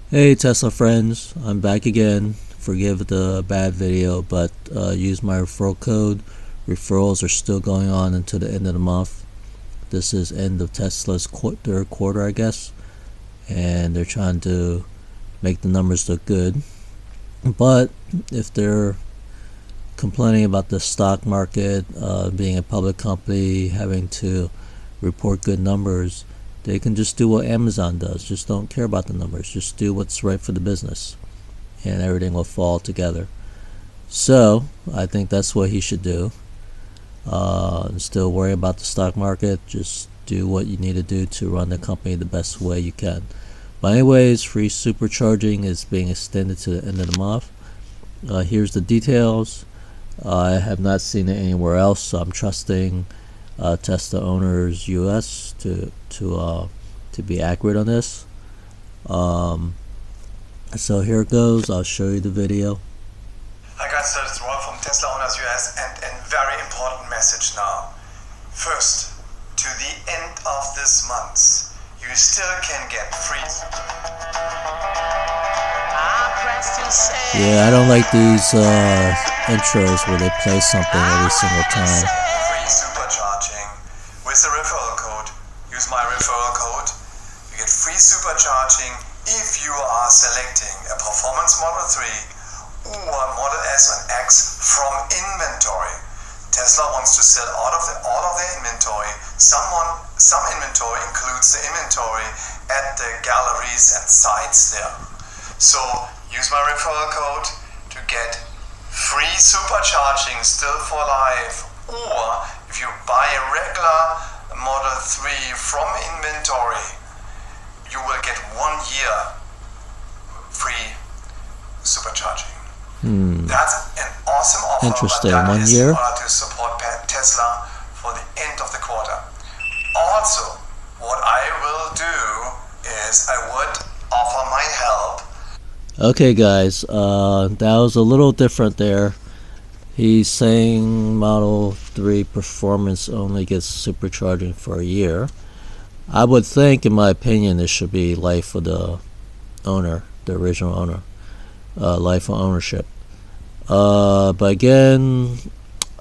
Hey Tesla friends, I'm back again. Forgive the bad video, but use my referral code. Referrals are still going on until the end of the month. This is end of Tesla's third quarter, I guess, and they're trying to make the numbers look good. But if they're complaining about the stock market, being a public company, having to report good numbers, they can just do what Amazon does. Just don't care about the numbers. Just do what's right for the business, and everything will fall together. So I think that's what he should do. Still worry about the stock market. Just do what you need to do to run the company the best way you can. But anyways, free supercharging is being extended to the end of the month. Here's the details. I have not seen it anywhere else, so I'm trusting Tesla Owners US to be accurate on this. So here it goes. I'll show you the video. Hi guys, so it's Rob from Tesla Owners US, and a very important message now. First, to the end of this month, you still can get free. Yeah, I don't like these intros where they play something every single time. Free supercharging with the referral code. Use my referral code. You get free supercharging if you are selecting a Performance Model 3 or Model S and X from inventory. Tesla wants to sell all of their inventory. Some inventory includes the inventory at the galleries and sites there. So use my referral code to get free supercharging still for life. Or if you buy a regular Model 3 from inventory, you will get 1 year free supercharging. That's an awesome offer. Interesting. But that 1 is year? in order to support Tesla for the end of the quarter. Also, what I will do is I would offer my help. Okay guys, that was a little different there. He's saying Model 3 performance only gets supercharging for a year. I would think, in my opinion, it should be life of the owner, the original owner, life of ownership. But again,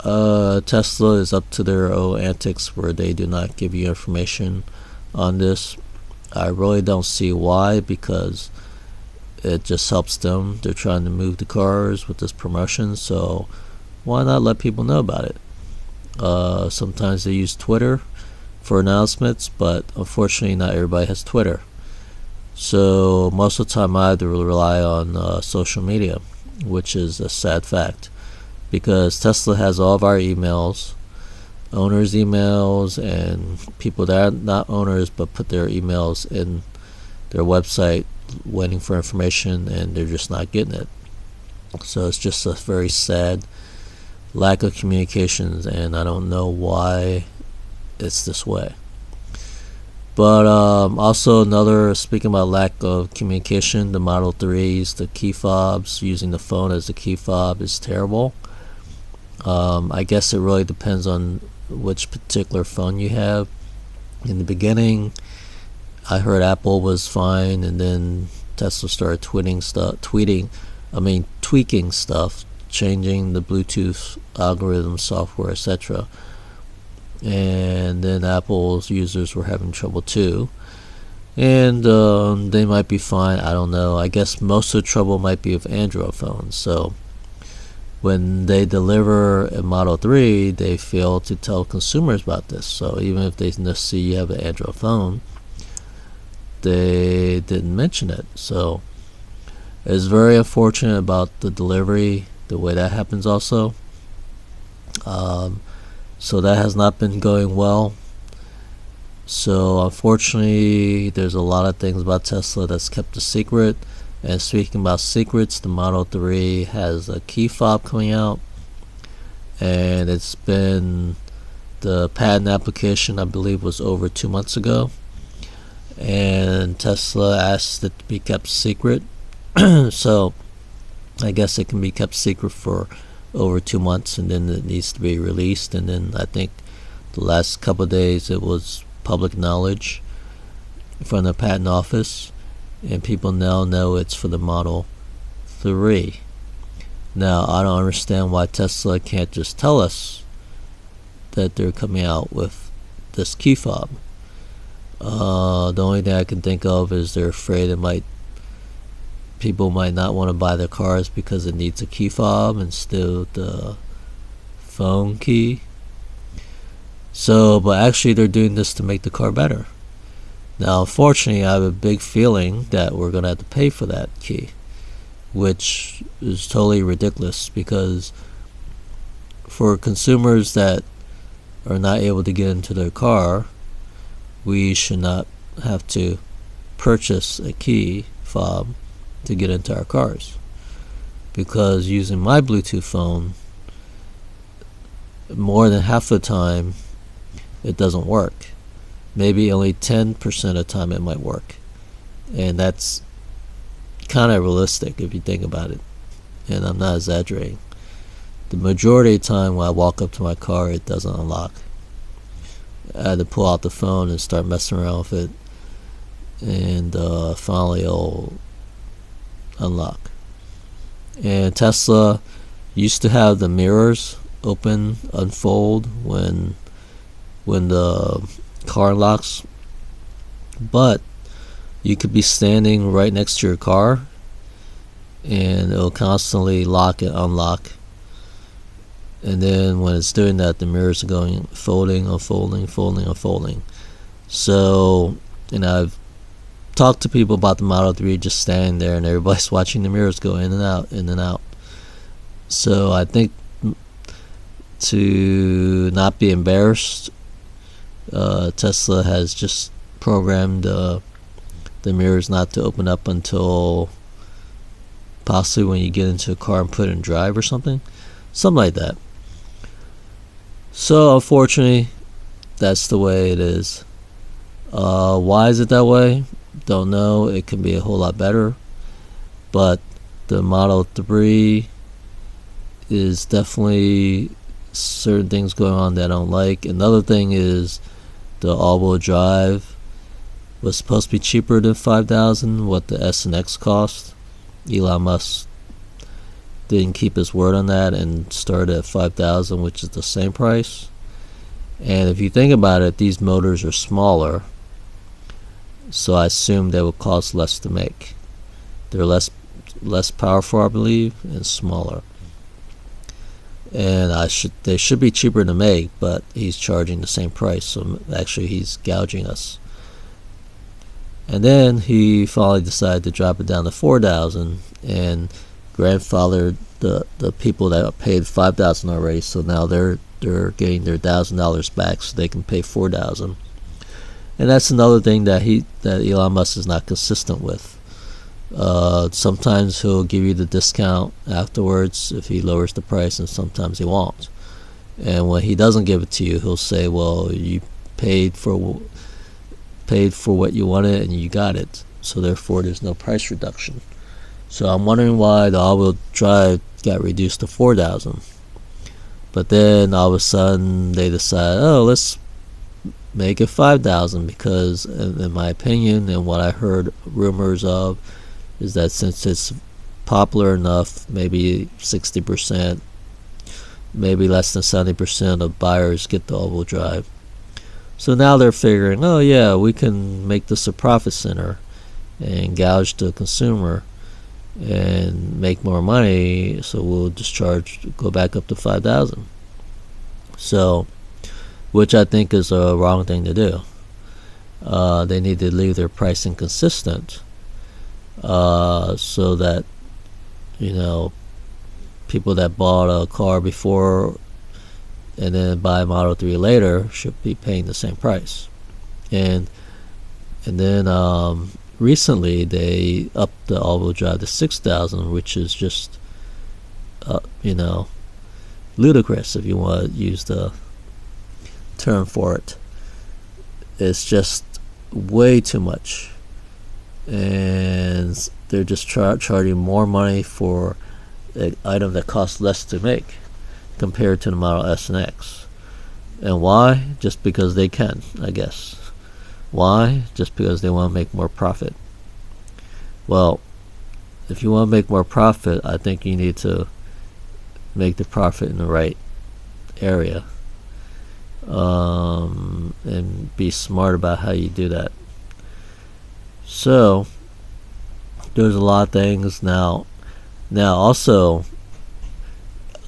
Tesla is up to their own antics where they do not give you information on this. I really don't see why, because it just helps them. They're trying to move the cars with this promotion, so why not let people know about it? Sometimes they use Twitter for announcements, but unfortunately not everybody has Twitter. So most of the time I have to rely on social media, which is a sad fact, because Tesla has all of our emails, owners' emails, and people that are not owners but put their emails in their website waiting for information, and they're just not getting it. So it's just a very sad lack of communications, and I don't know why it's this way. But also speaking about lack of communication, the Model 3s, the key fobs, using the phone as the key fob is terrible. I guess it really depends on which particular phone you have. In the beginning, I heard Apple was fine, and then Tesla started tweaking stuff, changing the Bluetooth algorithm, software, etc. And then Apple's users were having trouble too. And they might be fine, I don't know. I guess most of the trouble might be with Android phones. So when they deliver a Model 3, they fail to tell consumers about this. So even if they see you have an Android phone, they didn't mention it. So it's very unfortunate about the delivery, the way that happens also. So that has not been going well. So unfortunately, there's a lot of things about Tesla that's kept a secret. And speaking about secrets, the Model 3 has a key fob coming out, and the patent application, I believe, was over 2 months ago, and Tesla asked it to be kept secret. So I guess it can be kept secret for over 2 months, and then it needs to be released. And then I think the last couple of days it was public knowledge from the patent office, and people now know it's for the Model 3. Now, I don't understand why Tesla can't just tell us that they're coming out with this key fob. The only thing I can think of is they're afraid people might not want to buy their cars because it needs a key fob instead of the phone key. So, but actually they're doing this to make the car better. Now, unfortunately, I have a big feeling that we're going to have to pay for that key, which is totally ridiculous, because for consumers that are not able to get into their car, we should not have to purchase a key fob to get into our cars. Because using my Bluetooth phone, more than half the time it doesn't work. Maybe only 10% of the time it might work, and that's kind of realistic if you think about it, and I'm not exaggerating. The majority of the time when I walk up to my car, it doesn't unlock. I had to pull out the phone and start messing around with it, and finally it'll unlock. And Tesla used to have the mirrors open, unfold when the car unlocks, but you could be standing right next to your car and it'll constantly lock and unlock, and then when it's doing that, the mirrors are going folding, unfolding, folding, unfolding. So, and I've talked to people about the Model 3 just standing there, and everybody's watching the mirrors go in and out, in and out. So I think to not be embarrassed, Tesla has just programmed the mirrors not to open up until possibly when you get into a car and put it in drive or something like that. So unfortunately, that's the way it is. Why is it that way? Don't know. It can be a whole lot better, but the Model 3 is definitely certain things going on that I don't like. Another thing is the all-wheel drive was supposed to be cheaper than $5,000, what the S and X cost. Elon Musk didn't keep his word on that and started at $5,000, which is the same price. And if you think about it, these motors are smaller, so I assume they will cost less to make. They're less powerful, I believe, and smaller. And they should be cheaper to make, but he's charging the same price, so actually he's gouging us. And then he finally decided to drop it down to $4,000 and grandfathered the people that paid $5,000 already, so now they're getting their $1,000 back, so they can pay $4,000. And that's another thing that Elon Musk is not consistent with. Sometimes he'll give you the discount afterwards if he lowers the price, and sometimes he won't. And when he doesn't give it to you, he'll say, well, you paid for what you wanted and you got it, so therefore there's no price reduction. So I'm wondering why the all-wheel drive got reduced to $4,000, but then all of a sudden they decide, oh, let's make it $5,000, because in my opinion, and what I heard rumors of, is that since it's popular enough, maybe 60%, maybe less than 70% of buyers get the all-wheel drive. So now they're figuring, oh yeah, we can make this a profit center and gouge the consumer and make more money, so we'll just go back up to $5,000. So, which I think is a wrong thing to do. They need to leave their pricing consistent, so that, you know, people that bought a car before and then buy a Model 3 later should be paying the same price. And then recently they upped the all-wheel drive to $6,000, which is just ludicrous, if you want to use the term for it. It's just way too much, and they're just charging more money for an item that costs less to make compared to the Model S and X. And why? Just because they can, I guess. Why? Just because they want to make more profit. Well, if you want to make more profit, I think you need to make the profit in the right area, and be smart about how you do that. So there's a lot of things now. Also,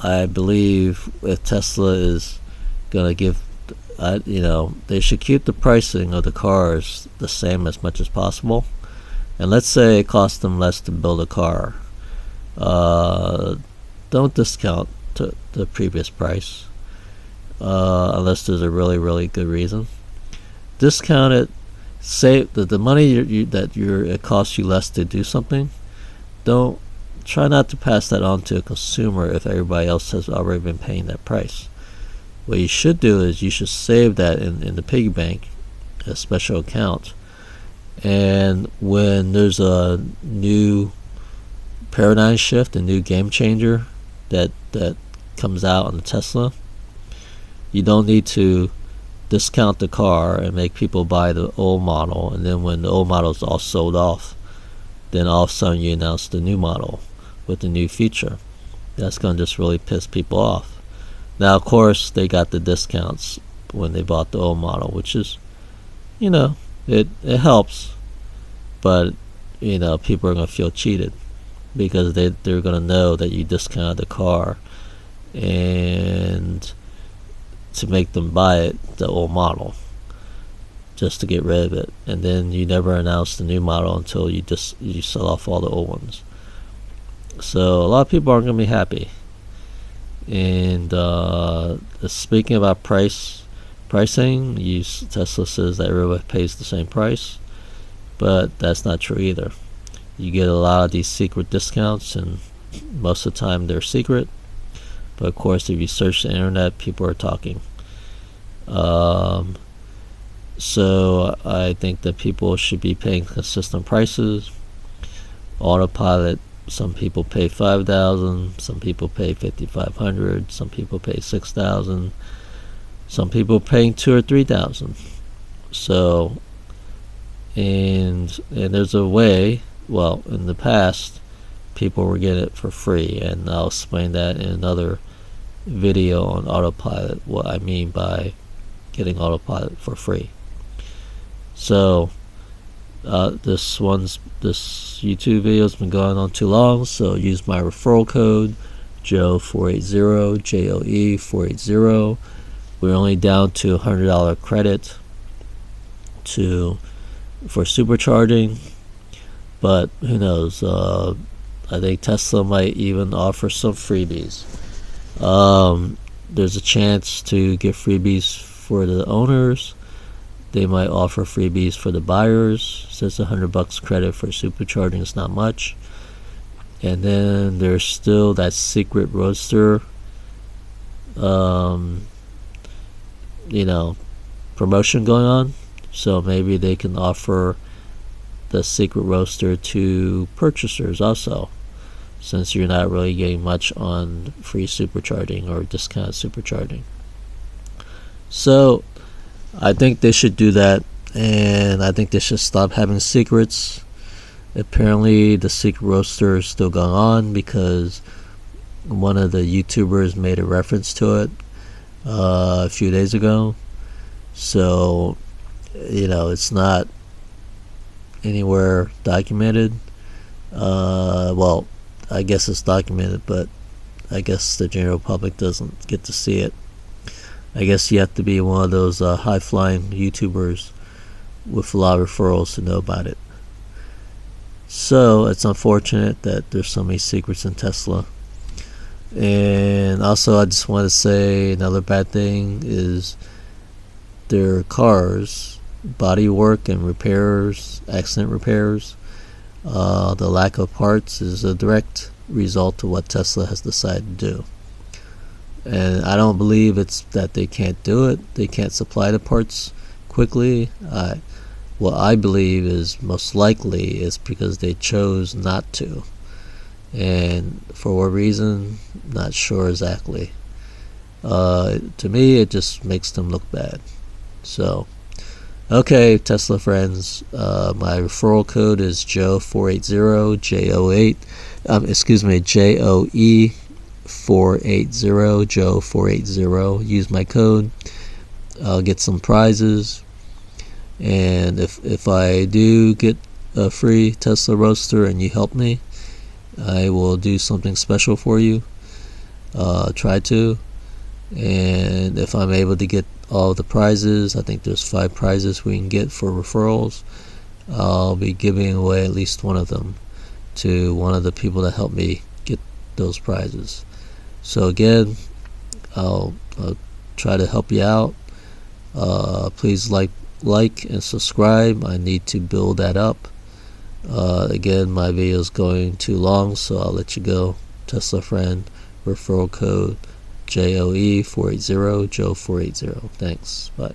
I believe if Tesla is gonna give, they should keep the pricing of the cars the same as much as possible. And let's say it costs them less to build a car. Don't discount to the previous price, unless there's a really, really good reason. Discount it. Save the money it costs you less to do something. Don't try not to pass that on to a consumer if everybody else has already been paying that price. What you should do is you should save that in the piggy bank, a special account. And when there's a new paradigm shift, a new game changer that comes out on the Tesla, you don't need to discount the car and make people buy the old model, and then when the old model is all sold off, then all of a sudden you announce the new model with the new feature. That's going to just really piss people off. Now, of course, they got the discounts when they bought the old model, which is, it helps, but people are going to feel cheated because they're going to know that you discounted the car and to make them buy it, the old model, just to get rid of it. And then you never announce the new model until you sell off all the old ones. So a lot of people aren't going to be happy. And speaking about pricing, Tesla says that everybody pays the same price, but that's not true either. You get a lot of these secret discounts, and most of the time they're secret. But of course, if you search the internet, people are talking. So I think that people should be paying consistent prices. Autopilot, some people pay $5,000, some people pay $5,500, some people pay $6,000, some people paying $2,000 or $3,000. So, and there's a way. Well, in the past, people were getting it for free, and I'll explain that in another video on autopilot, what I mean by getting autopilot for free. So this YouTube video has been going on too long, so use my referral code joe480, JOE480. We're only down to $100 credit for supercharging, but who knows, I think Tesla might even offer some freebies. There's a chance to get freebies for the owners. They might offer freebies for the buyers. Says $100 credit for supercharging is not much. And then there's still that secret ROADSTER, promotion going on. So maybe they can offer the secret ROADSTER to purchasers also, since you're not really getting much on free supercharging or discounted supercharging. So I think they should do that, and I think they should stop having secrets. Apparently the secret ROADSTER is still going on because one of the YouTubers made a reference to it a few days ago. So it's not anywhere documented. Well, I guess it's documented, but I guess the general public doesn't get to see it. I guess you have to be one of those high-flying YouTubers with a lot of referrals to know about it. So it's unfortunate that there's so many secrets in Tesla. And also, I just want to say another bad thing is their cars, body work and repairs, accident repairs. The lack of parts is a direct result of what Tesla has decided to do. And I don't believe it's that they can't do it. They can't supply the parts quickly. What I believe is most likely is because they chose not to. And for what reason, not sure exactly. To me, it just makes them look bad. So Okay, Tesla friends, my referral code is joe480, J08, excuse me, JOE480, joe480. Use my code. I'll get some prizes, and if I do get a free Tesla Roadster and you help me, I will do something special for you. Try to. And if I'm able to get all the prizes, I think there's 5 prizes we can get for referrals, I'll be giving away at least one of them to one of the people that helped me get those prizes. So again, I'll try to help you out. Please like and subscribe. I need to build that up. Again, my video is going too long, so I'll let you go. Tesla friend, referral code JOE480, Joe480. Thanks. Bye.